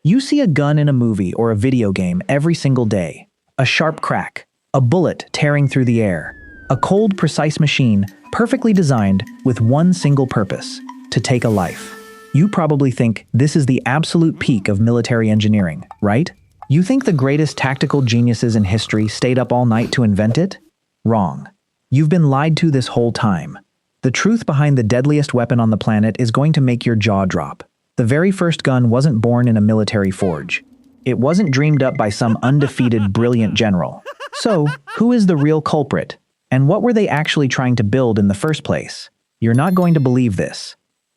You see a gun in a movie or a video game every single day. A sharp crack, a bullet tearing through the air, a cold, precise machine perfectly designed with one single purpose: to take a life. You probably think this is the absolute peak of military engineering, right? You think the greatest tactical geniuses in history stayed up all night to invent it? Wrong. You've been lied to this whole time. The truth behind the deadliest weapon on the planet is going to make your jaw drop. The very first gun wasn't born in a military forge. It wasn't dreamed up by some undefeated, brilliant general. So, who is the real culprit? And what were they actually trying to build in the first place? You're not going to believe this.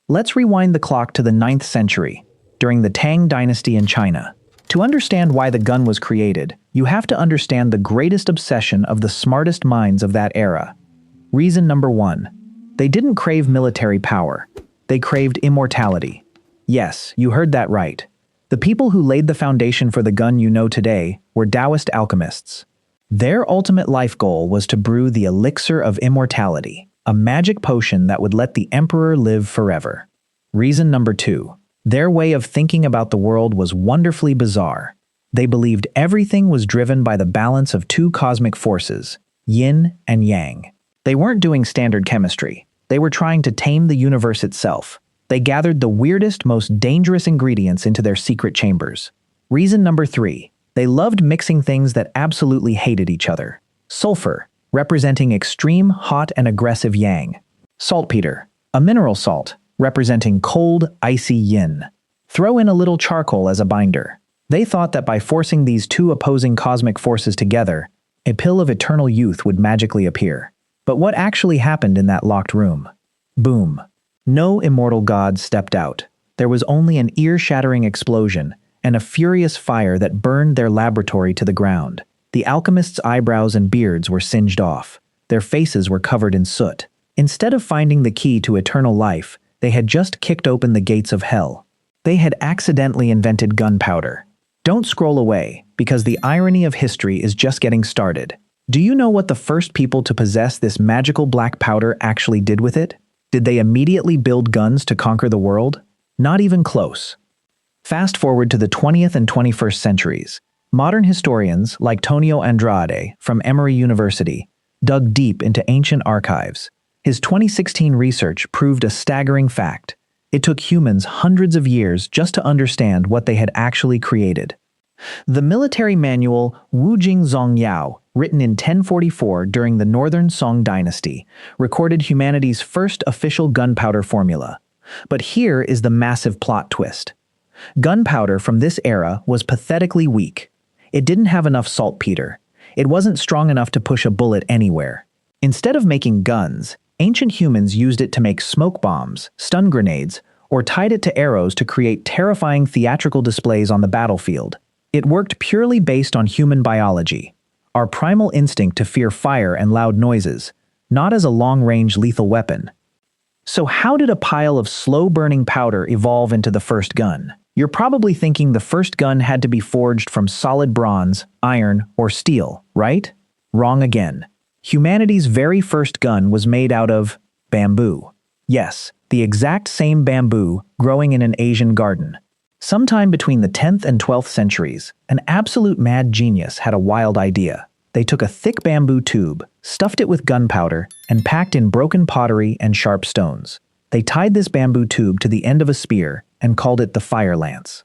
Let's rewind the clock to the 9th century, during the Tang dynasty in China. To understand why the gun was created, you have to understand the greatest obsession of the smartest minds of that era. Reason number 1. They didn't crave military power. They craved immortality. Yes, you heard that right. The people who laid the foundation for the gun you know today were Taoist alchemists. Their ultimate life goal was to brew the Elixir of Immortality, a magic potion that would let the emperor live forever. Reason number 2. Their way of thinking about the world was wonderfully bizarre. They believed everything was driven by the balance of two cosmic forces, yin and yang. They weren't doing standard chemistry. They were trying to tame the universe itself. They gathered the weirdest, most dangerous ingredients into their secret chambers. Reason number 3. They loved mixing things that absolutely hated each other. Sulfur, representing extreme hot and aggressive yang. Saltpeter, a mineral salt, representing cold, icy yin. Throw in a little charcoal as a binder. They thought that by forcing these two opposing cosmic forces together, a pill of eternal youth would magically appear. But what actually happened in that locked room? Boom. No immortal god stepped out. There was only an ear-shattering explosion and a furious fire that burned their laboratory to the ground. The alchemists' eyebrows and beards were singed off. Their faces were covered in soot. Instead of finding the key to eternal life, they had just kicked open the gates of hell. They had accidentally invented gunpowder. Don't scroll away, because the irony of history is just getting started. Do you know what the first people to possess this magical black powder actually did with it? Did they immediately build guns to conquer the world? Not even close. Fast forward to the 20th and 21st centuries. Modern historians, like Tonio Andrade from Emory University, dug deep into ancient archives. His 2016 research proved a staggering fact. It took humans hundreds of years just to understand what they had actually created. The military manual Wujing Zongyao, written in 1044 during the Northern Song dynasty, recorded humanity's first official gunpowder formula. But here is the massive plot twist. Gunpowder from this era was pathetically weak. It didn't have enough saltpeter. It wasn't strong enough to push a bullet anywhere. Instead of making guns, ancient humans used it to make smoke bombs, stun grenades, or tied it to arrows to create terrifying theatrical displays on the battlefield. It worked purely based on human biology, our primal instinct to fear fire and loud noises, not as a long-range lethal weapon. So how did a pile of slow-burning powder evolve into the first gun? You're probably thinking the first gun had to be forged from solid bronze, iron, or steel, right? Wrong again. Humanity's very first gun was made out of bamboo. Yes, the exact same bamboo growing in an Asian garden. Sometime between the 10th and 12th centuries, an absolute mad genius had a wild idea. They took a thick bamboo tube, stuffed it with gunpowder, and packed in broken pottery and sharp stones. They tied this bamboo tube to the end of a spear and called it the fire lance.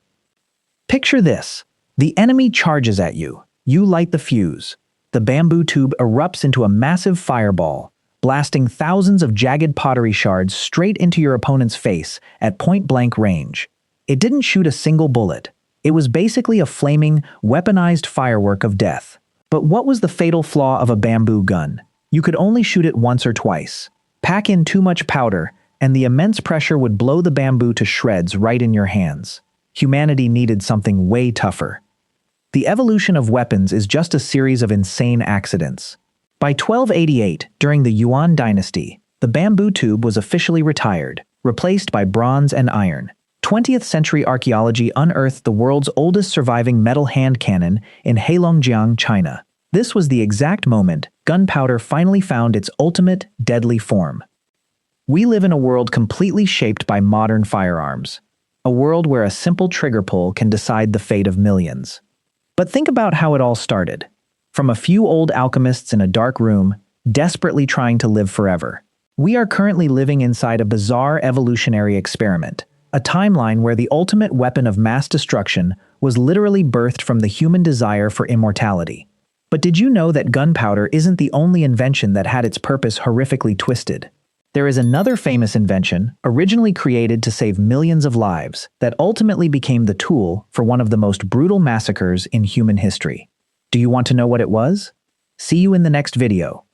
Picture this. The enemy charges at you. You light the fuse. The bamboo tube erupts into a massive fireball, blasting thousands of jagged pottery shards straight into your opponent's face at point-blank range. It didn't shoot a single bullet. It was basically a flaming, weaponized firework of death. But what was the fatal flaw of a bamboo gun? You could only shoot it once or twice. Pack in too much powder, and the immense pressure would blow the bamboo to shreds right in your hands. Humanity needed something way tougher. The evolution of weapons is just a series of insane accidents. By 1288, during the Yuan dynasty, the bamboo tube was officially retired, replaced by bronze and iron. 20th century archaeology unearthed the world's oldest surviving metal hand cannon in Heilongjiang, China. This was the exact moment gunpowder finally found its ultimate, deadly form. We live in a world completely shaped by modern firearms. A world where a simple trigger pull can decide the fate of millions. But think about how it all started. From a few old alchemists in a dark room, desperately trying to live forever. We are currently living inside a bizarre evolutionary experiment, a timeline where the ultimate weapon of mass destruction was literally birthed from the human desire for immortality. But did you know that gunpowder isn't the only invention that had its purpose horrifically twisted? There is another famous invention, originally created to save millions of lives, that ultimately became the tool for one of the most brutal massacres in human history. Do you want to know what it was? See you in the next video.